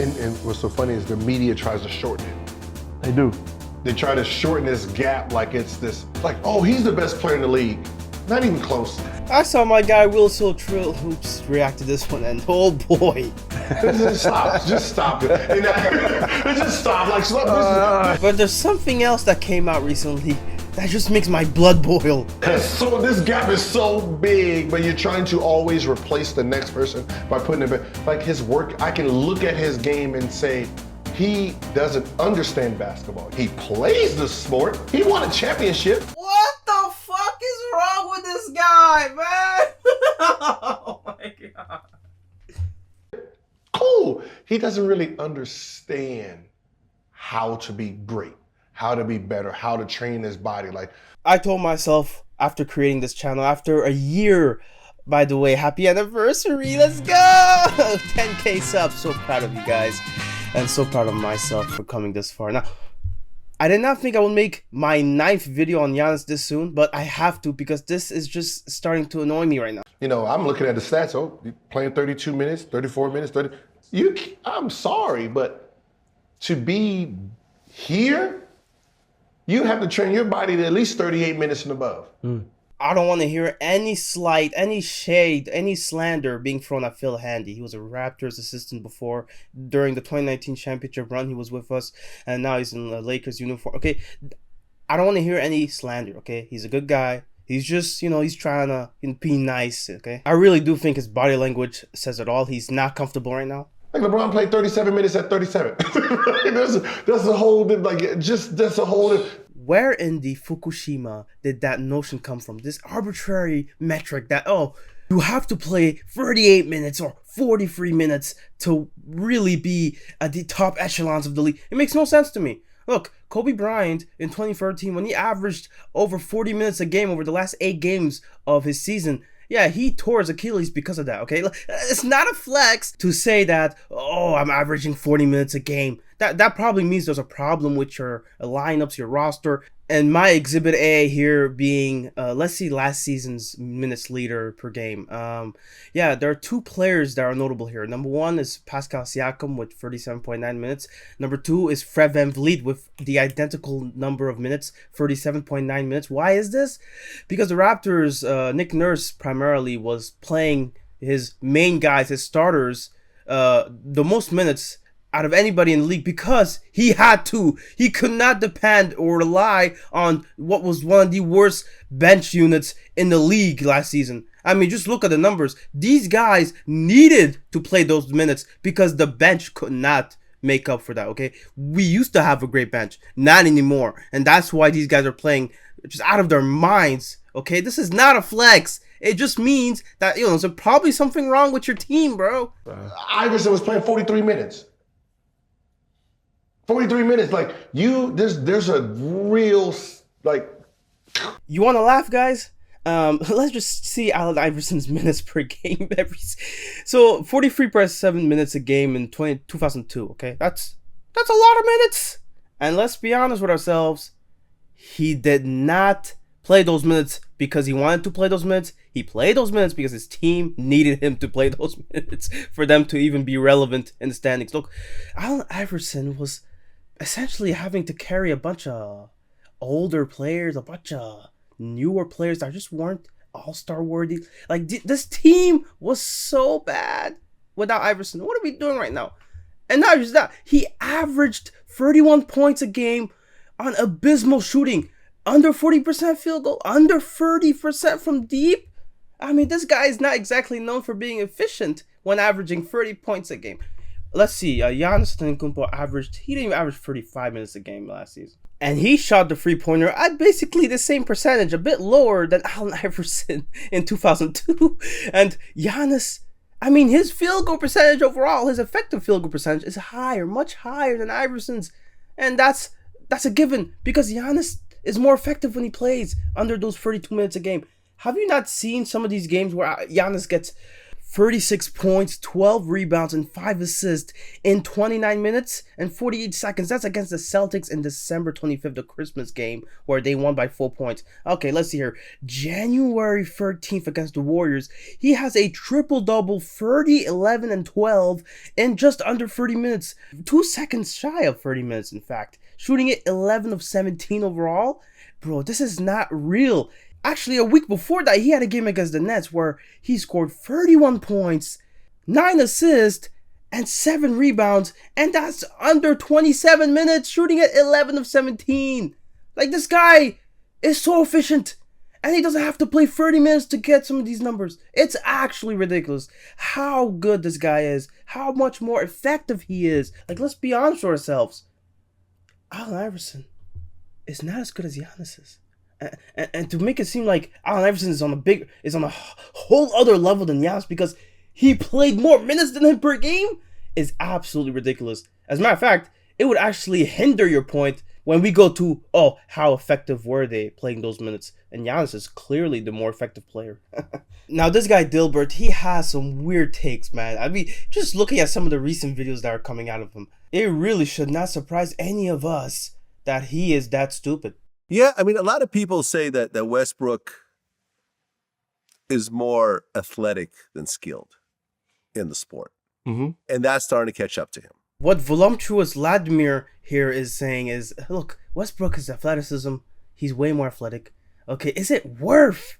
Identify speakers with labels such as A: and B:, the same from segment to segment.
A: And what's so funny is the media tries to shorten it.
B: They do.
A: They try to shorten this gap like it's this, like, oh, he's the best player in the league. Not even close.
C: I saw my guy Will So Trill Hoops react to this one, and oh boy.
A: Just stop. Just stop it. And just stop. Like, stop.
C: But there's something else that came out recently that just makes my blood boil.
A: So this gap is so big, but you're trying to always replace the next person by putting it back. Like his work, I can look at his game and say, he doesn't understand basketball. He plays the sport. He won a championship.
C: What the fuck is wrong with this guy, man? Oh my god.
A: Cool. He doesn't really understand how to be great, how to be better, how to train his body. Like,
C: I told myself after creating this channel, after a year, by the way, happy anniversary, let's go! 10K subs, so proud of you guys. And so proud of myself for coming this far. Now, I did not think I would make my 9th video on Giannis this soon, but I have to because this is just starting to annoy me right now.
A: you know, I'm looking at the stats. Oh, you're playing 32 minutes, 34 minutes, 30. I'm sorry, but to be here, you have to train your body to at least 38 minutes and above.
C: I don't want to hear any slight, any shade, any slander being thrown at Phil Handy. He was a Raptors assistant before. During the 2019 championship run, he was with us, and now he's in the Lakers uniform. Okay, I don't want to hear any slander, okay? He's a good guy. He's just, he's trying to be nice, okay? I really do think his body language says it all. He's not comfortable right now.
A: Like LeBron played 37 minutes at 37. That's a whole, that's a whole.
C: Where in the Fukushima did that notion come from? This arbitrary metric that, oh, you have to play 38 minutes or 43 minutes to really be at the top echelons of the league. It makes no sense to me. Look, Kobe Bryant in 2013, when he averaged over 40 minutes a game over the last 8 games of his season, yeah, he tore his Achilles because of that, okay? It's not a flex to say that, oh, I'm averaging 40 minutes a game. That probably means there's a problem with your lineups, your roster. And my exhibit A here being, let's see last season's minutes leader per game. Yeah, there are 2 players that are notable here. Number 1 is Pascal Siakam with 37.9 minutes. Number 2 is Fred VanVleet with the identical number of minutes, 37.9 minutes. Why is this? Because the Raptors, Nick Nurse primarily was playing his main guys, his starters, the most minutes out of anybody in the league because he had to. He could not depend or rely on what was one of the worst bench units in the league last season. I mean, just look at the numbers. These guys needed to play those minutes because the bench could not make up for that, okay? We used to have a great bench, not anymore. And that's why these guys are playing just out of their minds, okay? This is not a flex. It just means that, there's probably something wrong with your team, bro.
A: Iverson was playing 43 minutes. 43 minutes, like there's a real, like.
C: You want to laugh, guys? Let's just see Allen Iverson's minutes per game. So 43.7 minutes a game in 2002. Okay, that's a lot of minutes. And let's be honest with ourselves, he did not play those minutes because he wanted to play those minutes. He played those minutes because his team needed him to play those minutes for them to even be relevant in the standings. Look, Allen Iverson was essentially having to carry a bunch of older players, a bunch of newer players that just weren't all-star worthy. Like, this team was so bad without Iverson. What are we doing right now? And not just that, he averaged 31 points a game on abysmal shooting, under 40% field goal, under 30% from deep. I mean, this guy is not exactly known for being efficient when averaging 30 points a game. Let's see, Giannis Antetokounmpo he didn't even average 35 minutes a game last season. And he shot the three-pointer at basically the same percentage, a bit lower than Allen Iverson in 2002. And Giannis, I mean, his field goal percentage overall, his effective field goal percentage is higher, much higher than Iverson's. And that's a given because Giannis is more effective when he plays under those 32 minutes a game. Have you not seen some of these games where Giannis gets 36 points, 12 rebounds, and 5 assists in 29 minutes and 48 seconds. That's against the Celtics in December 25th, the Christmas game, where they won by 4 points. Okay, let's see here. January 13th against the Warriors, he has a triple-double, 30, 11, and 12 in just under 30 minutes. 2 seconds shy of 30 minutes, in fact. Shooting it 11 of 17 overall. Bro, this is not real. Actually, a week before that, he had a game against the Nets where he scored 31 points, 9 assists, and 7 rebounds, and that's under 27 minutes, shooting at 11 of 17. Like, this guy is so efficient, and he doesn't have to play 30 minutes to get some of these numbers. It's actually ridiculous how good this guy is, how much more effective he is. Like, let's be honest with ourselves. Allen Iverson is not as good as Giannis is. And to make it seem like Allen Iverson is on a whole other level than Giannis because he played more minutes than him per game is absolutely ridiculous. As a matter of fact, it would actually hinder your point when we go to, oh, how effective were they playing those minutes? And Giannis is clearly the more effective player. Now, this guy, Gilbert, he has some weird takes, man. I mean, just looking at some of the recent videos that are coming out of him, it really should not surprise any of us that he is that stupid.
B: Yeah, I mean, a lot of people say that Westbrook is more athletic than skilled in the sport.
A: Mm-hmm.
B: And that's starting to catch up to him.
C: What voluptuous Vladimir here is saying is, look, Westbrook is athleticism. He's way more athletic. Okay, is it worth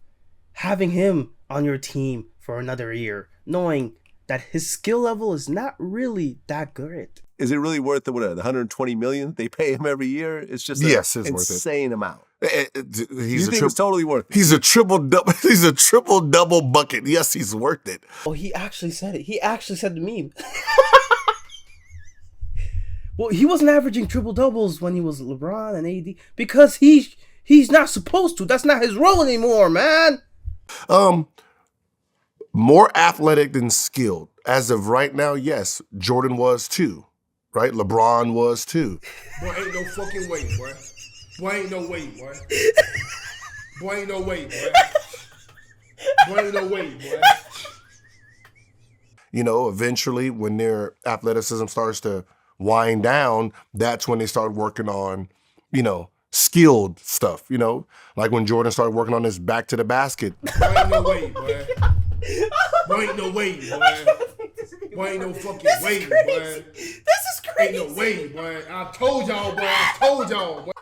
C: having him on your team for another year, knowing that his skill level is not really that good?
B: Is it really worth the 120 million they pay him every year? It's just
A: yes,
B: an
A: it's worth it.
B: Insane amount.
A: He's
B: it's totally worth it.
A: He's a triple double. He's a triple double bucket. Yes, he's worth it.
C: Oh, he actually said it. He actually said the meme. Well, he wasn't averaging triple doubles when he was LeBron and AD because he's not supposed to. That's not his role anymore, man.
A: More athletic than skilled. As of right now, yes, Jordan was too. Right? LeBron was too.
D: Boy, ain't no fucking way, boy. Boy, ain't no way, boy. Boy, ain't no way, boy. Boy, ain't no way, boy.
A: You know, eventually when their athleticism starts to wind down, that's when they start working on, you know, skilled stuff, you know? Like when Jordan started working on his back to the basket.
D: Boy, ain't no way, boy. Boy, ain't no way, boy. Boy, ain't no fucking way, boy.
C: This is crazy.
D: Ain't no way, boy. I told y'all, boy. I told y'all, boy.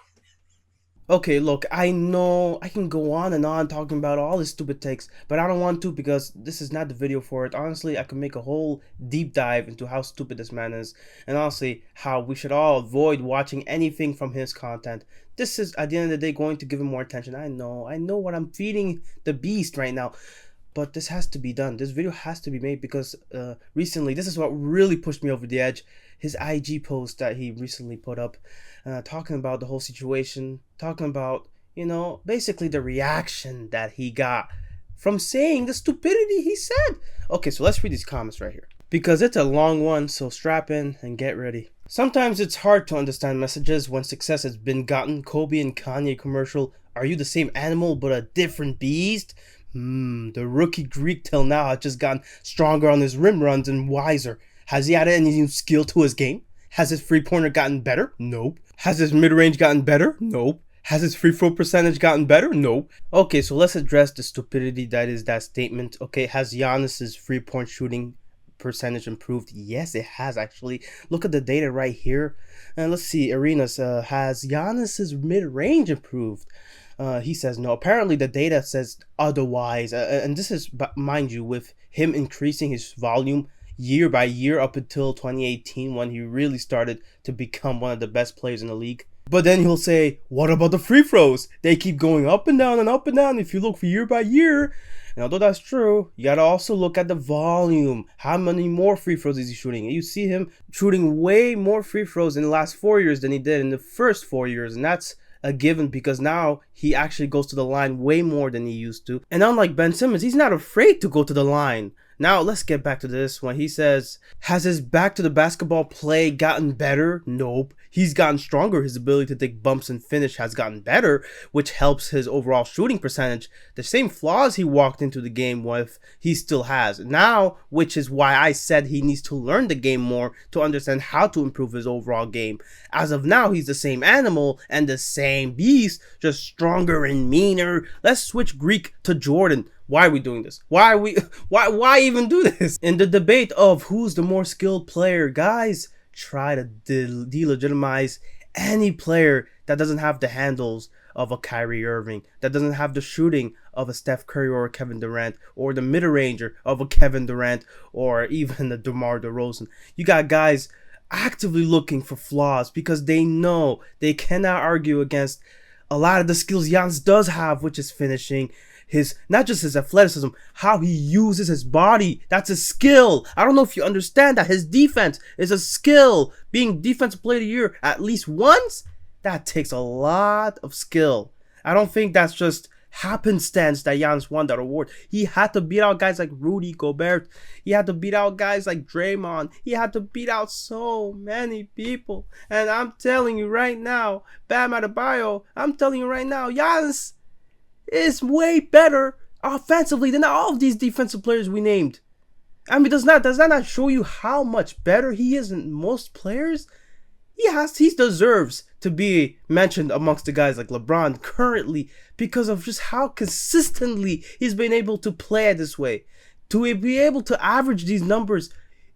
C: Okay, look, I know I can go on and on talking about all his stupid takes, but I don't want to because this is not the video for it. Honestly, I could make a whole deep dive into how stupid this man is, and honestly, how we should all avoid watching anything from his content. This is, at the end of the day, going to give him more attention. I know what I'm feeding the beast right now. But this has to be done. This video has to be made because recently, this is what really pushed me over the edge. His IG post that he recently put up, talking about the whole situation, talking about, you know, basically the reaction that he got from saying the stupidity he said. Okay, so let's read these comments right here. Because it's a long one, so strap in and get ready. Sometimes it's hard to understand messages when success has been gotten. Kobe and Kanye commercial. Are you the same animal but a different beast? The rookie Greek till now has just gotten stronger on his rim runs and wiser. Has he added any new skill to his game? Has his three-pointer gotten better? Nope. Has his mid-range gotten better? Nope. Has his free throw percentage gotten better? Nope. Okay, so let's address the stupidity that is that statement. Okay, has Giannis's three-point shooting percentage improved? Yes, it has actually. Look at the data right here. And let's see, Arenas, has Giannis's mid-range improved? He says no. Apparently the data says otherwise, and this is, mind you, with him increasing his volume year by year up until 2018 when he really started to become one of the best players in the league. But then he'll say, what about the free throws? They keep going up and down and up and down if you look for year by year. And although that's true, you gotta also look at the volume. How many more free throws is he shooting? You see him shooting way more free throws in the last 4 years than he did in the first 4 years, and that's a given because now he actually goes to the line way more than he used to. And unlike Ben Simmons, he's not afraid to go to the line. Now let's get back to this one. He says, has his back to the basketball play gotten better? Nope. He's gotten stronger. His ability to take bumps and finish has gotten better, which helps his overall shooting percentage. The same flaws he walked into the game with, he still has now, which is why I said he needs to learn the game more to understand how to improve his overall game. As of now, he's the same animal and the same beast, just stronger and meaner. Let's switch Greek to Jordan. Why are we doing this? Why even do this? In the debate of who's the more skilled player, guys try to delegitimize any player that doesn't have the handles of a Kyrie Irving, that doesn't have the shooting of a Steph Curry or a Kevin Durant, or the mid-ranger of a Kevin Durant, or even the DeMar DeRozan. You got guys actively looking for flaws because they know they cannot argue against a lot of the skills Giannis does have, which is finishing, his, not just his athleticism, how he uses his body. That's a skill. I don't know if you understand that his defense is a skill. Being defensive player of the year at least once, that takes a lot of skill. I don't think that's just happenstance that Giannis won that award. He had to beat out guys like Rudy Gobert. He had to beat out guys like Draymond. He had to beat out so many people. And I'm telling you right now, Bam Adebayo, I'm telling you right now, Giannis is way better offensively than all of these defensive players we named. I mean, does that not show you how much better he is than most players? He deserves to be mentioned amongst the guys like LeBron currently because of just how consistently he's been able to play this way. To be able to average these numbers,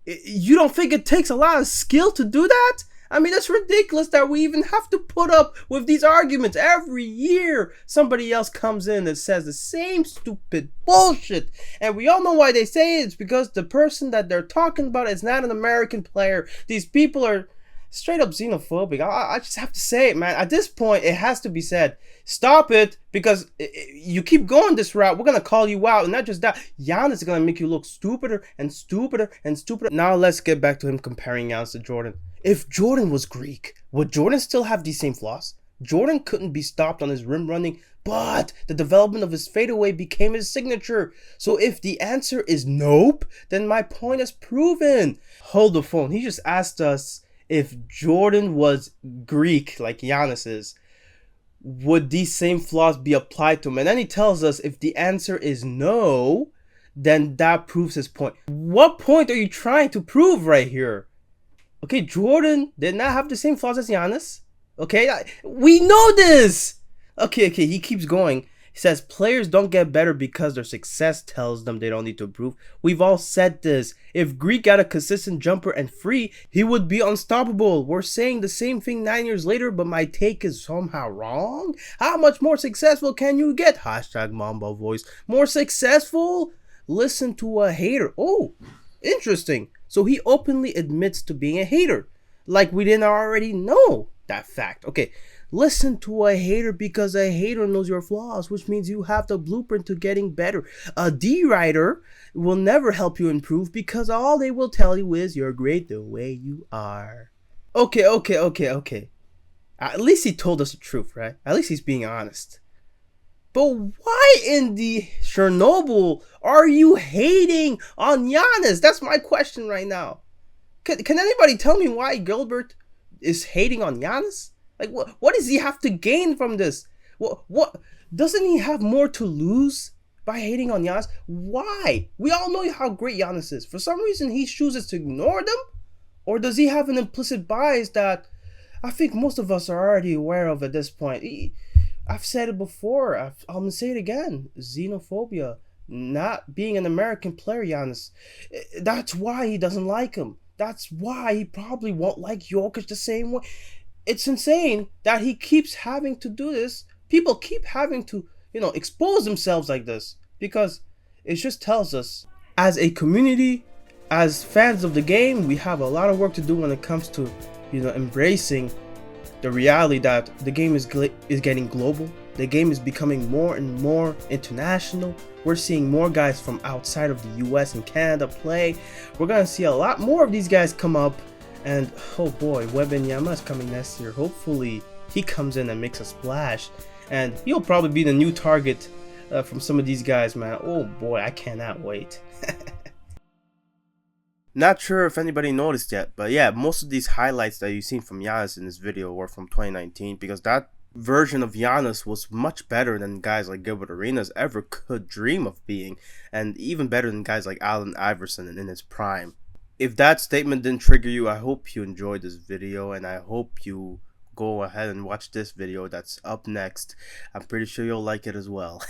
C: you don't think it takes a lot of skill to do that? I mean, that's ridiculous that we even have to put up with these arguments. Every year, somebody else comes in and says the same stupid bullshit. And we all know why they say it. It's because the person that they're talking about is not an American player. These people are straight up xenophobic. I just have to say it, man. At this point, it has to be said. Stop it, because you keep going this route, we're going to call you out. And not just that, Giannis is going to make you look stupider and stupider and stupider. Now let's get back to him comparing Giannis to Jordan. If Jordan was Greek, would Jordan still have these same flaws? Jordan couldn't be stopped on his rim running, but the development of his fadeaway became his signature. So if the answer is nope, then my point is proven. Hold the phone. He just asked us if Jordan was Greek like Giannis is, would these same flaws be applied to him? And then he tells us if the answer is no, then that proves his point. What point are you trying to prove right here? Okay, Jordan did not have the same flaws as Giannis. Okay, we know this. Okay, he keeps going. He says players don't get better because their success tells them they don't need to improve. We've all said this. If Greek got a consistent jumper and free, he would be unstoppable. We're saying the same thing 9 years later, but my take is somehow wrong. How much more successful can you get? Hashtag Mamba voice. More successful? Listen to a hater. Oh, interesting. So he openly admits to being a hater. Like we didn't already know that fact. Okay, listen to a hater because a hater knows your flaws, which means you have the blueprint to getting better. A D-writer will never help you improve because all they will tell you is you're great the way you are. Okay. At least he told us the truth, right? At least he's being honest. But why in the Chernobyl are you hating on Giannis? That's my question right now. Can anybody tell me why Gilbert is hating on Giannis? Like, what does he have to gain from this? What doesn't he have more to lose by hating on Giannis? Why? We all know how great Giannis is. For some reason, he chooses to ignore them? Or does he have an implicit bias that I think most of us are already aware of at this point? I've said it before. I'm going to say it again. Xenophobia. Not being an American player, Giannis. That's why he doesn't like him. That's why he probably won't like Jokic the same way. It's insane that he keeps having to do this. People keep having to, expose themselves like this. Because it just tells us, as a community, as fans of the game, we have a lot of work to do when it comes to, embracing the reality that the game is getting global. The game is becoming more and more international. We're seeing more guys from outside of the US and Canada play. We're going to see a lot more of these guys come up. And oh boy, Wembanyama is coming next year. Hopefully he comes in and makes a splash. And he'll probably be the new target from some of these guys, man. Oh boy, I cannot wait. Not sure if anybody noticed yet, but yeah, most of these highlights that you've seen from Giannis in this video were from 2019, because that version of Giannis was much better than guys like Gilbert Arenas ever could dream of being, and even better than guys like Allen Iverson in his prime. If that statement didn't trigger you, I hope you enjoyed this video, and I hope you go ahead and watch this video that's up next. I'm pretty sure you'll like it as well.